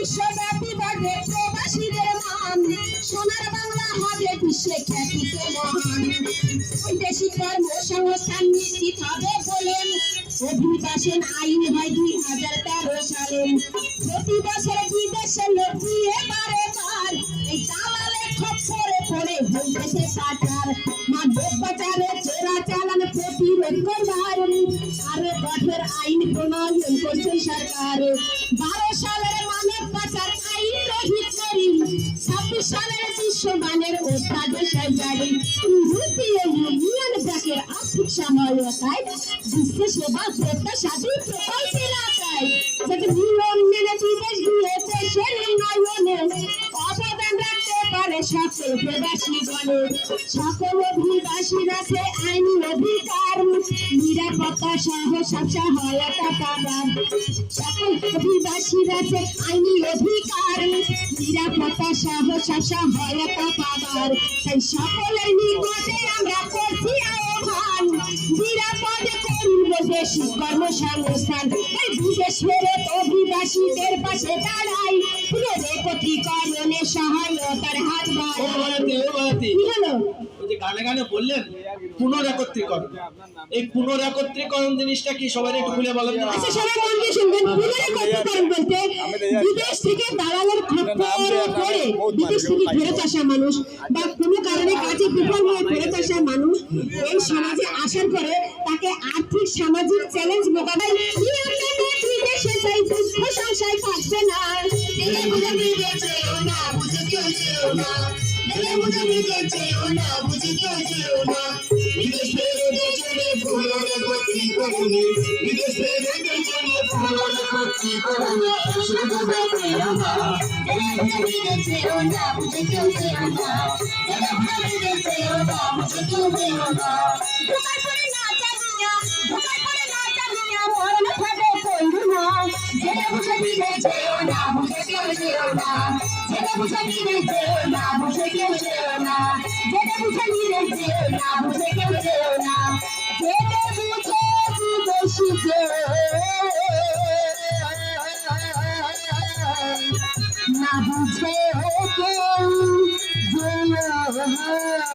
বিশ্বব্যাপী বাড়বে প্রবাসীদের মান, সোনার বাংলা হবে বিশ্বে খ্যাতিতে মহান। বৈদেশিক কর্মসংস্থান নিশ্চিত হবে বলেন অভিবাসন আইন হয় 2013 সালে। প্রতি বছর বিদেশের লোক দিয়ে বারে বার এই দালালে খপ্পরে পড়ে হইতেছে পাচার। মানব পাচারে চোরা চালান প্রতিরোধ করবার আরো কঠোর আইন প্রণয়ন করছে সরকার। 12 সালের মানব পাচার আইন রহিত করি, 26 সালের বিশ্বমানের অধ্যাদেশের জারি। ইউরোপীয় ইউনিয়ন ব্যাংকের আর্থিক সহায়তায় বিশ্ব সেবা প্রত্যাশাদী প্রকল্পের আওতায় যাতে নিয়ম মেনে বিদেশ গিয়ে দেশের উন্নয়নে অবদান রাখতে পারে সকল প্রবাসীগণে। সকল অভিবাসীর আছে আইনি অধিকার, নিরাপত্তা সহ সব সহায়তা পাবার। সকল অভিবাসীর আছে আইনি অধিকার, নিরাপত্তা সহ সব সহায়তা পাবার। তাই সকলের নিকটে আমরা করছি আহ্বান, নিরাপদে করব দেশি কর্মসংস্থান। এই বিদেশ ফেরত অভিবাসীদের পাশে দাঁড়াই, পুনরেকত্রীকরণে সহায়তার হাত বাড়াই। কি হলো? গানে গানে বললেন পুনরেকত্রীকরণ, এই পুনরেকত্রীকরণ জিনিসটা কি সবাই একটু খুলে বলেন। আচ্ছা, সবাই মন দিয়ে শুনবেন। পুনরেকত্রীকরণ বলতে বিদেশ থেকে দালালের খপ্পরে পড়ে বিদেশ থেকে ফেরত আসা মানুষ বা কোনো কারণে কাজে বিফল হয়ে ফেরত আসা মানুষ এই সমাজে আসার পরে তাকে আর্থিক সামাজিক চ্যালেঞ্জ মোকাবেলায় বিদেশে যাই দুঃখ সংসার থাকবে না।